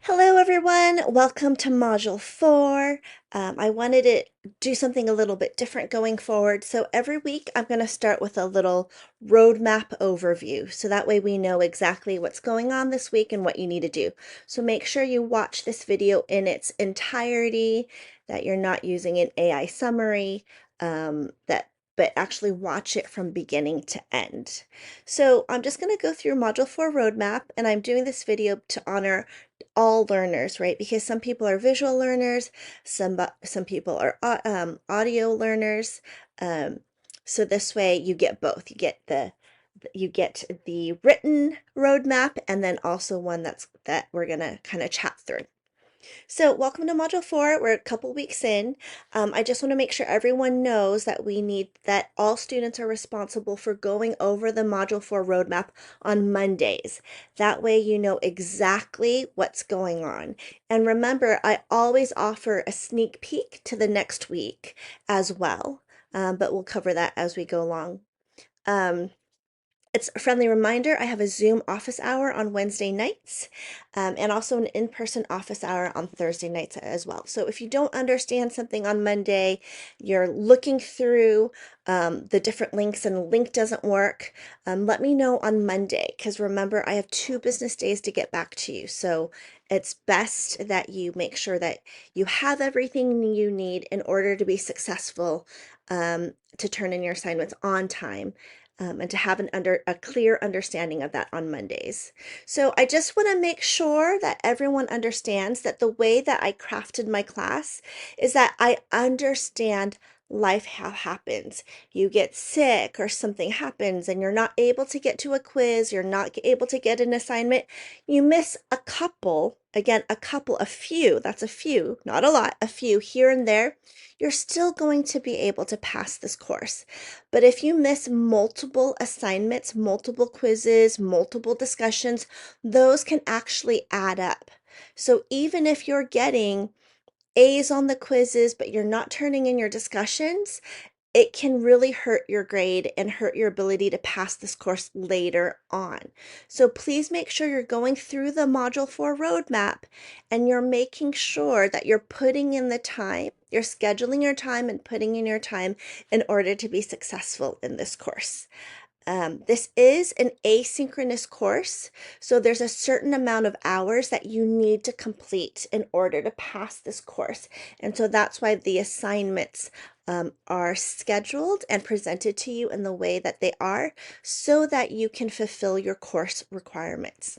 Hello everyone, welcome to Module 4. I wanted to do something a little bit different going forward. So every week I'm going to start with a little roadmap overview. So that way we know exactly what's going on this week and what you need to do. So make sure you watch this video in its entirety, that you're not using an AI summary, but actually watch it from beginning to end. So I'm just going to go through Module 4 roadmap, and I'm doing this video to honor all learners, right? Because some people are visual learners, some people are audio learners. Um, so this way you get both. You get the written roadmap and then also one that we're gonna kind of chat through. So welcome to Module 4. We're a couple weeks in. I just want to make sure everyone knows that all students are responsible for going over the Module 4 roadmap on Mondays. That way you know exactly what's going on. And remember, I always offer a sneak peek to the next week as well, but we'll cover that as we go along. It's a friendly reminder, I have a Zoom office hour on Wednesday nights, and also an in-person office hour on Thursday nights as well. So if you don't understand something on Monday, you're looking through the different links and the link doesn't work, let me know on Monday, because remember, I have 2 business days to get back to you. So it's best that you make sure that you have everything you need in order to be successful, to turn in your assignments on time, and to have a clear understanding of that on Mondays. So I just want to make sure that everyone understands that the way that I crafted my class is that I understand life how happens. You get sick or something happens and you're not able to get to a quiz, you're not able to get an assignment, you miss a couple, again, a few, that's a few, not a lot, a few here and there, you're still going to be able to pass this course. But if you miss multiple assignments, multiple quizzes, multiple discussions, those can actually add up. So even if you're getting A's on the quizzes, but you're not turning in your discussions, it can really hurt your grade and hurt your ability to pass this course later on. So please make sure you're going through the Module 4 roadmap and you're making sure that you're putting in the time, you're scheduling your time and putting in your time in order to be successful in this course. This is an asynchronous course, so there's a certain amount of hours that you need to complete in order to pass this course. And so that's why the assignments are scheduled and presented to you in the way that they are so that you can fulfill your course requirements.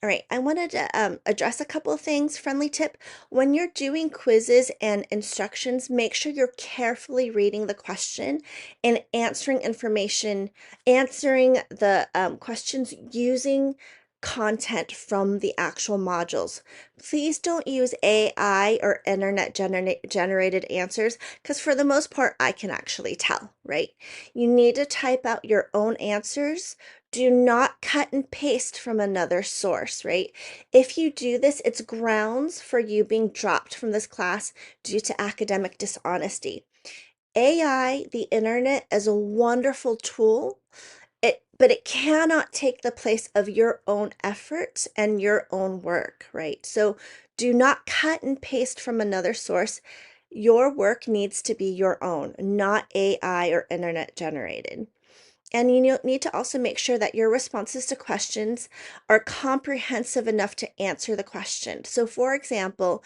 All right, I wanted to address a couple of things. Friendly tip, when you're doing quizzes and instructions, make sure you're carefully reading the question and answering the questions using content from the actual modules. Please don't use AI or internet generated answers, because for the most part, I can actually tell, right? You need to type out your own answers. Do not cut and paste from another source, right? If you do this, it's grounds for you being dropped from this class due to academic dishonesty. AI, the internet, is a wonderful tool, but it cannot take the place of your own effort and your own work, right? So do not cut and paste from another source. Your work needs to be your own, not AI or internet generated. And you need to also make sure that your responses to questions are comprehensive enough to answer the question. So, for example,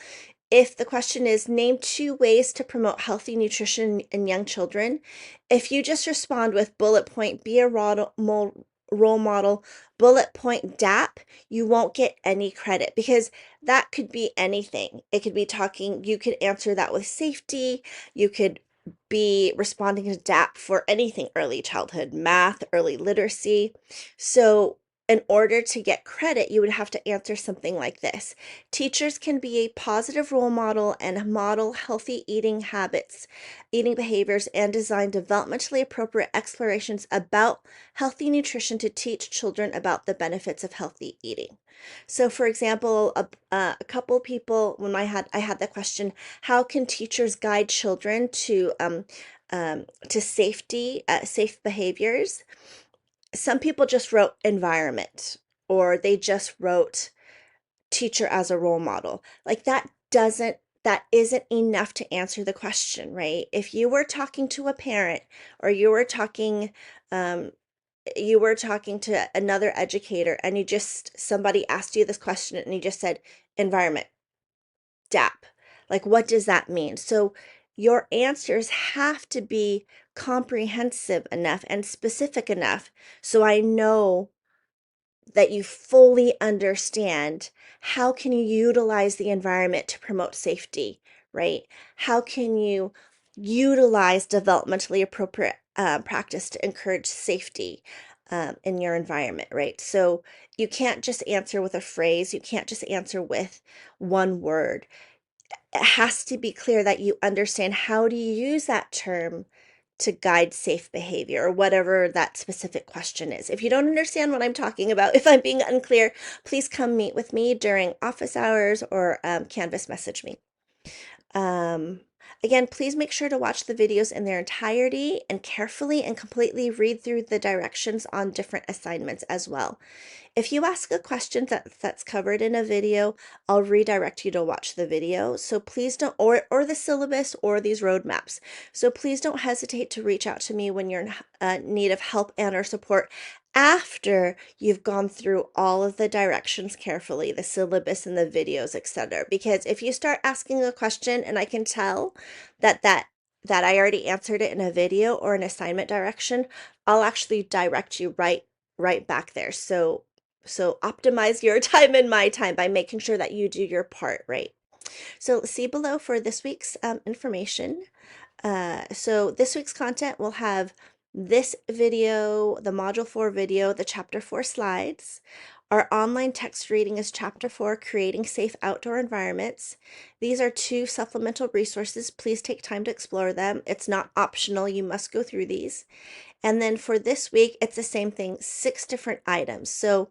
if the question is name 2 ways to promote healthy nutrition in young children, if you just respond with bullet point, be a role model, bullet point DAP, you won't get any credit because that could be anything. It could be you could answer that with safety, you could be responding to DAP for anything early childhood, math, early literacy. So in order to get credit, you would have to answer something like this. Teachers can be a positive role model and model healthy eating habits, eating behaviors, and design developmentally appropriate explorations about healthy nutrition to teach children about the benefits of healthy eating. So, for example, a couple people, when I had the question, how can teachers guide children to safety, safe behaviors? Some people just wrote environment, or they just wrote teacher as a role model. Like that isn't enough to answer the question, right? If you were talking to a parent or um, you were talking to another educator and somebody asked you this question and you just said environment, DAP. Like, what does that mean? So your answers have to be comprehensive enough and specific enough so I know that you fully understand how can you utilize the environment to promote safety, right? How can you utilize developmentally appropriate practice to encourage safety in your environment, right? So you can't just answer with a phrase. You can't just answer with one word. It has to be clear that you understand how to use that term to guide safe behavior or whatever that specific question is. If you don't understand what I'm talking about, if I'm being unclear, please come meet with me during office hours or Canvas message me. Um, Again, please make sure to watch the videos in their entirety and carefully and completely read through the directions on different assignments as well. If you ask a question that's covered in a video, I'll redirect you to watch the video. So please don't, or the syllabus or these roadmaps. So please don't hesitate to reach out to me when you're in need of help and or support after you've gone through all of the directions carefully, the syllabus and the videos, etc. Because if you start asking a question and I can tell that I already answered it in a video or an assignment direction, I'll actually direct you right back there. So optimize your time and my time by making sure that you do your part right. So see below for this week's information. So this week's content will have this video, the Module 4 video, the Chapter 4 slides. Our online text reading is Chapter 4, Creating Safe Outdoor Environments. These are two supplemental resources. Please take time to explore them. It's not optional. You must go through these. And then for this week, it's the same thing, 6 different items. So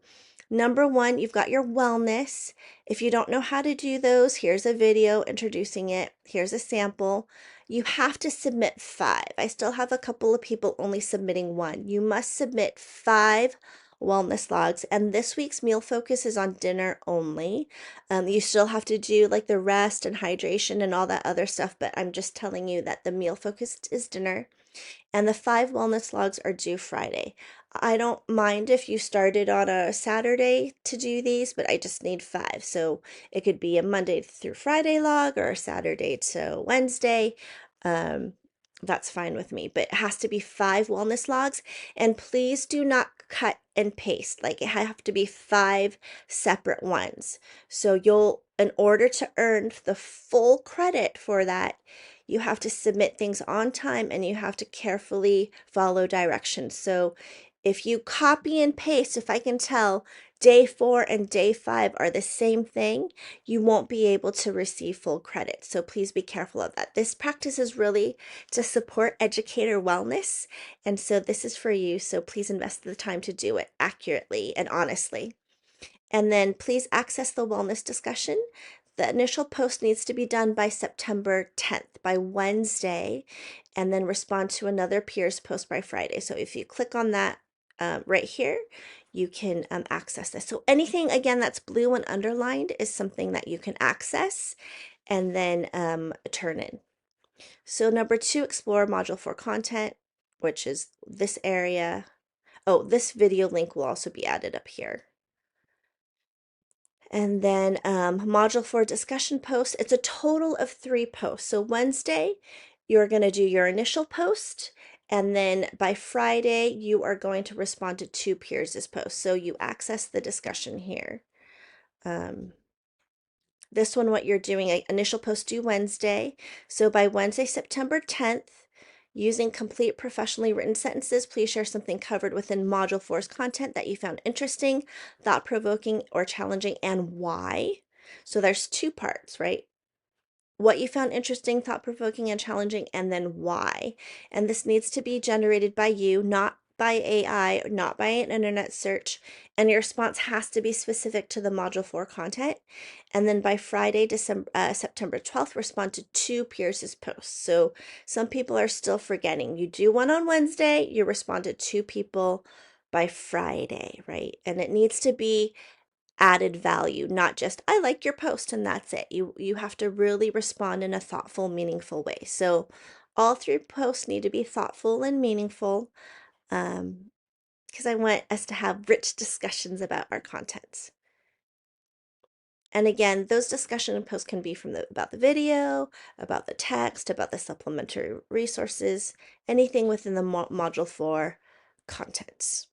number 1, you've got your wellness. If you don't know how to do those, here's a video introducing it. Here's a sample. You have to submit 5. I still have a couple of people only submitting 1. You must submit 5 wellness logs, and this week's meal focus is on dinner only. You still have to do like the rest and hydration and all that other stuff, but I'm just telling you that the meal focus is dinner. And the 5 wellness logs are due Friday. I don't mind if you started on a Saturday to do these, but I just need 5. So it could be a Monday through Friday log or a Saturday to Wednesday. Um, that's fine with me, but it has to be 5 wellness logs. And please do not cut and paste. Like it have to be 5 separate ones. So in order to earn the full credit for that, you have to submit things on time and you have to carefully follow directions. So if you copy and paste, if I can tell day 4 and day 5 are the same thing, you won't be able to receive full credit. So please be careful of that. This practice is really to support educator wellness. And so this is for you. So please invest the time to do it accurately and honestly. And then please access the wellness discussion. The initial post needs to be done by September 10th, by Wednesday, and then respond to another peers post by Friday. So if you click on that right here, you can access this. So anything, again, that's blue and underlined is something that you can access and then turn in. So number 2, explore Module 4 content, which is this area. Oh, this video link will also be added up here. And then Module 4 discussion post. It's a total of 3 posts. So Wednesday, you're going to do your initial post. And then by Friday, you are going to respond to 2 peers' posts. So you access the discussion here. This one, what you're doing, initial post due Wednesday. So by Wednesday, September 10th, using complete professionally written sentences, please share something covered within Module 4's content that you found interesting, thought-provoking, or challenging, and why. So there's 2 parts, right? What you found interesting, thought-provoking, and challenging, and then why. And this needs to be generated by you, not by AI, not by an internet search. And your response has to be specific to the Module 4 content. And then by Friday, September 12th, respond to 2 peers' posts. So some people are still forgetting. You do one on Wednesday, you respond to 2 people by Friday, right? And it needs to be added value, not just I like your post and that's it. You have to really respond in a thoughtful, meaningful way. So all three posts need to be thoughtful and meaningful, because I want us to have rich discussions about our contents. And again, those discussion posts can be from about the video, about the text, about the supplementary resources, anything within the module 4 contents.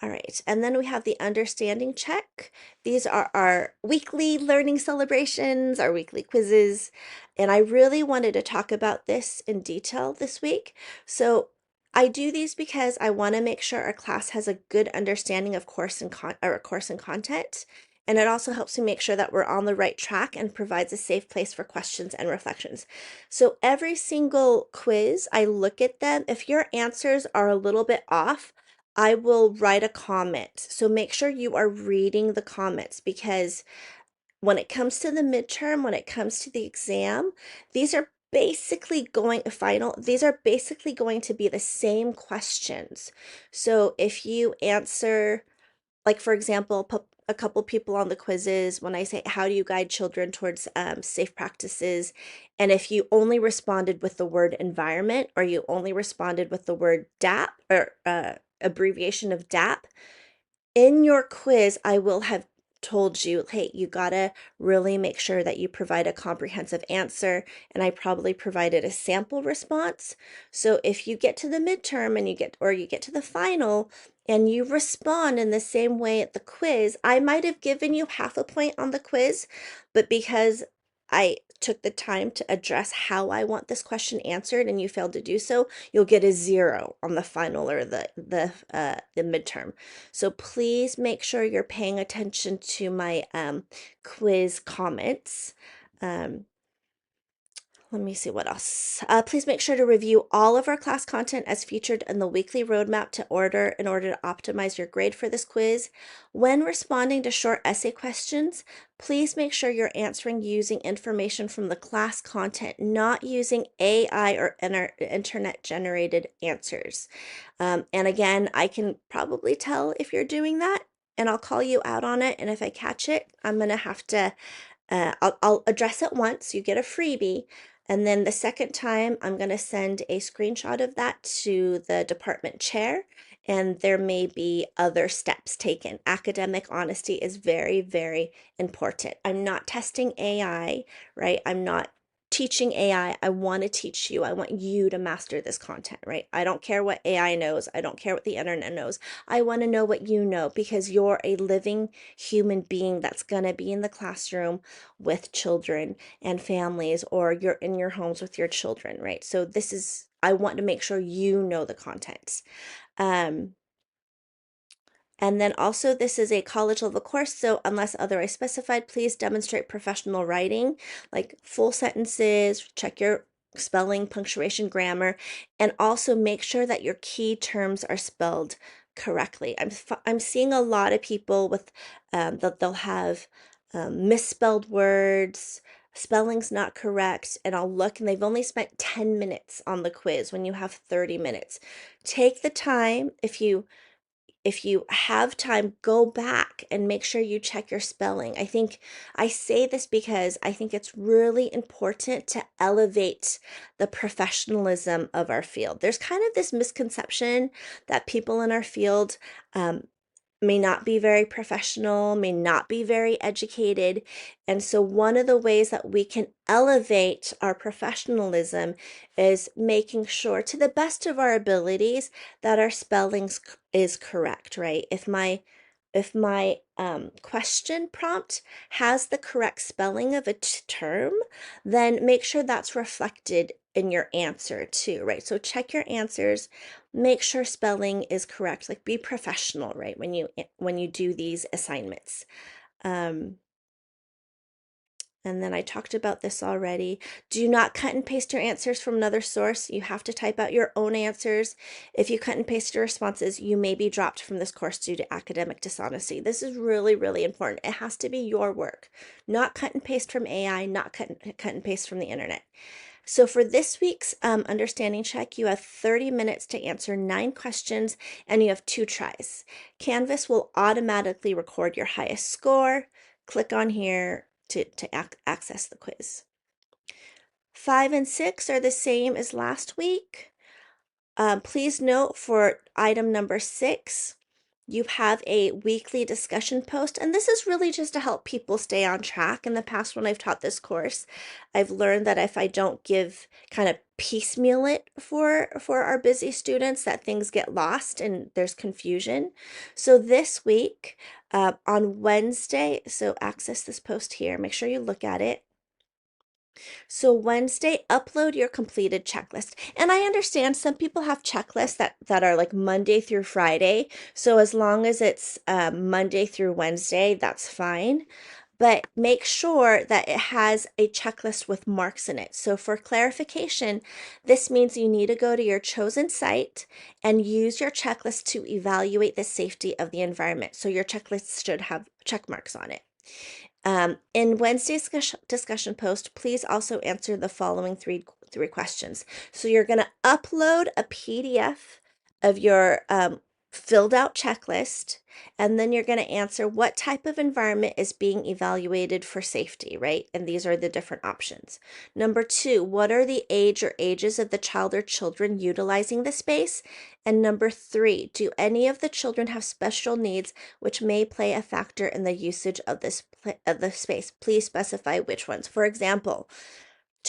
All right, and then we have the understanding check. These are our weekly learning celebrations, our weekly quizzes, and I really wanted to talk about this in detail this week. So I do these because I want to make sure our class has a good understanding of course and content, and it also helps me make sure that we're on the right track and provides a safe place for questions and reflections. So every single quiz, I look at them. If your answers are a little bit off, I will write a comment. So make sure you are reading the comments, because when it comes to the midterm, when it comes to the exam, these are basically these are basically going to be the same questions. So if you answer, like for example, a couple people on the quizzes, when I say, how do you guide children towards safe practices? And if you only responded with the word environment, or you only responded with the word DAP, or abbreviation of DAP, in your quiz, I will have told you, hey, you gotta really make sure that you provide a comprehensive answer. And I probably provided a sample response. So if you get to the midterm and you get to the final and you respond in the same way at the quiz, I might have given you half a point on the quiz, but because I took the time to address how I want this question answered and you failed to do so, you'll get a 0 on the final or the midterm. So please make sure you're paying attention to my quiz comments. Let me see what else. Please make sure to review all of our class content as featured in the weekly roadmap in order to optimize your grade for this quiz. When responding to short essay questions, please make sure you're answering using information from the class content, not using AI or internet generated answers. And again, I can probably tell if you're doing that, and I'll call you out on it. And if I catch it, I'm going to have to I'll address it once, you get a freebie, and then the second time I'm going to send a screenshot of that to the department chair, and there may be other steps taken. Academic honesty is very, very important. I'm not testing AI, right? I'm not teaching AI. I want to teach you. I want you to master this content, right? I don't care what AI knows. I don't care what the internet knows. I want to know what you know, because you're a living human being that's going to be in the classroom with children and families, or you're in your homes with your children, right? So I want to make sure you know the content. And then also, this is a college level course, so unless otherwise specified, please demonstrate professional writing, like full sentences, check your spelling, punctuation, grammar, and also make sure that your key terms are spelled correctly. I'm seeing a lot of people with that they'll have misspelled words, spelling's not correct, and I'll look and they've only spent 10 minutes on the quiz when you have 30 minutes. Take the time. If you have time, go back and make sure you check your spelling. I say this because I think it's really important to elevate the professionalism of our field. There's kind of this misconception that people in our field may not be very professional, may not be very educated. And so one of the ways that we can elevate our professionalism is making sure, to the best of our abilities, that our spelling is correct, right? If my question prompt has the correct spelling of a term, then make sure that's reflected in your answer too, right? So check your answers, make sure spelling is correct, like be professional, right? When you do these assignments. And then I talked about this already. Do not cut and paste your answers from another source. You have to type out your own answers. If you cut and paste your responses, you may be dropped from this course due to academic dishonesty. This is really, really important. It has to be your work, not cut and paste from AI, not cut and paste from the internet. So for this week's understanding check, you have 30 minutes to answer 9 questions and you have 2 tries. Canvas will automatically record your highest score. Click on here to access the quiz. 5 and 6 are the same as last week. Please note for item number 6, you have a weekly discussion post, and this is really just to help people stay on track. In the past, when I've taught this course, I've learned that if I don't give kind of piecemeal it for our busy students, that things get lost and there's confusion. So this week, on Wednesday, so access this post here, make sure you look at it. So Wednesday, upload your completed checklist. And I understand some people have checklists that are like Monday through Friday. So as long as it's Monday through Wednesday, that's fine. But make sure that it has a checklist with marks in it. So for clarification, this means you need to go to your chosen site and use your checklist to evaluate the safety of the environment. So your checklist should have check marks on it. In Wednesday's discussion post, please also answer the following three questions. So you're going to upload a PDF of your filled out checklist, and then you're going to answer what type of environment is being evaluated for safety, right? And these are the different options. Number 2, what are the age or ages of the child or children utilizing the space? And number 3, do any of the children have special needs which may play a factor in the usage of the space? Please specify which ones. For example,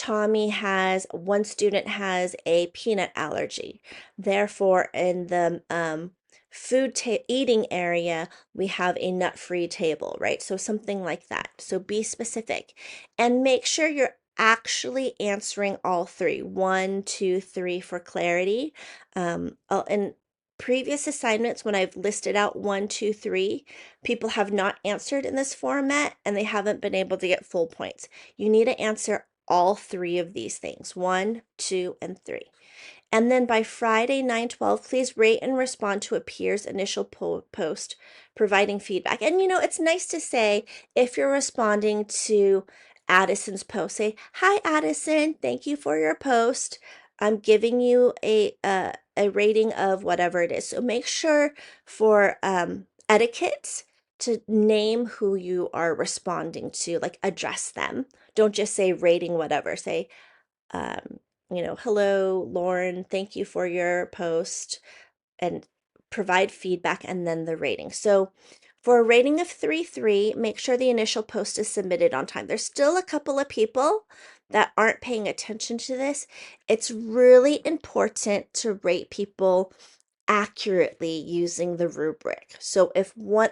one student has a peanut allergy. Therefore, in the eating area, we have a nut-free table, right? So something like that. So be specific and make sure you're actually answering all 3, 1, 2, 3 for clarity. In previous assignments, when I've listed out 1, 2, 3, people have not answered in this format and they haven't been able to get full points. You need to answer all 3 of these things, 1, 2, and 3. And then by Friday, 9/12, please rate and respond to a peer's initial post providing feedback. And it's nice to say, if you're responding to Addison's post, say, "Hi, Addison, thank you for your post. I'm giving you a rating of whatever it is." So make sure for etiquette to name who you are responding to, like address them. Don't just say rating whatever. Say, um, "Hello, Lauren, thank you for your post," and provide feedback and then the rating. So for a rating of 3.3, make sure the initial post is submitted on time. There's still a couple of people that aren't paying attention to this. It's really important to rate people accurately using the rubric. So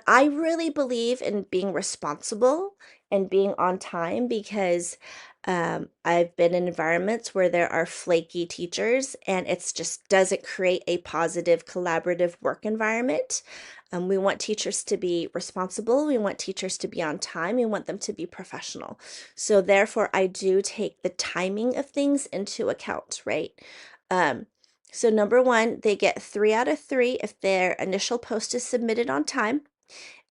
I really believe in being responsible and being on time, because I've been in environments where there are flaky teachers and it's just doesn't create a positive collaborative work environment. We want teachers to be responsible. We want teachers to be on time. We want them to be professional. So therefore, I do take the timing of things into account, right? So number 1, they get 3 out of 3 if their initial post is submitted on time.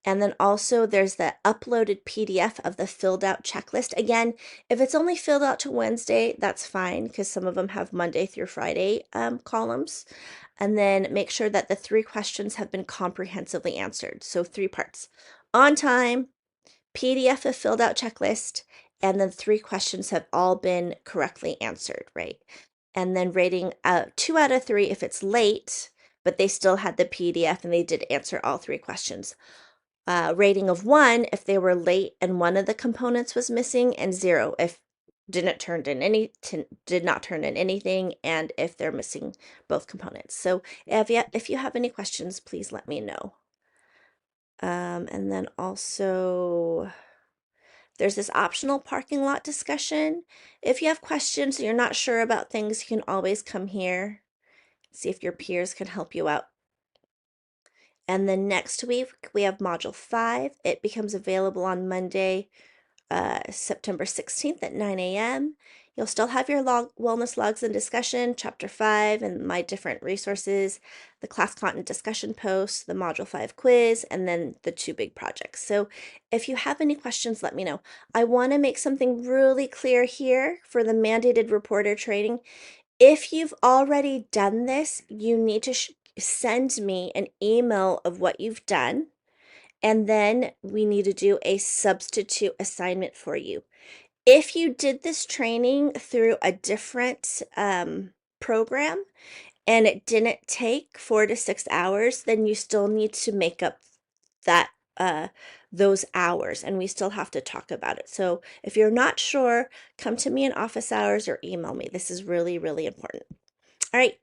And then also there's the uploaded PDF of the filled out checklist. Again, if it's only filled out to Wednesday, that's fine, because some of them have Monday through Friday columns. And then make sure that the 3 questions have been comprehensively answered. So 3 parts: on time, PDF of filled out checklist, and then 3 questions have all been correctly answered, right? And then rating 2 out of 3 if it's late, but they still had the PDF and they did answer all 3 questions. Rating of 1 if they were late and one of the components was missing, and 0 if did not turn in anything, and if they're missing both components. So if you have any questions, please let me know. And then also there's this optional parking lot discussion. If you have questions and you're not sure about things, you can always come here, see if your peers can help you out. And then next week, we have Module 5. It becomes available on Monday, September 16th at 9 a.m. You'll still have your wellness logs and discussion, chapter 5, and my different resources, the class content discussion posts, the module 5 quiz, and then the 2 big projects. So if you have any questions, let me know. I want to make something really clear here for the mandated reporter training. If you've already done this, you need to send me an email of what you've done, and then we need to do a substitute assignment for you. If you did this training through a different program and it didn't take 4 to 6 hours, then you still need to make up that those hours, and we still have to talk about it. So if you're not sure, come to me in office hours or email me. This is really, really important. All right.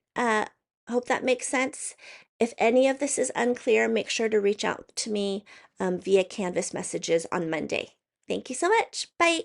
Hope that makes sense. If any of this is unclear, make sure to reach out to me via Canvas messages on Monday. Thank you so much. Bye.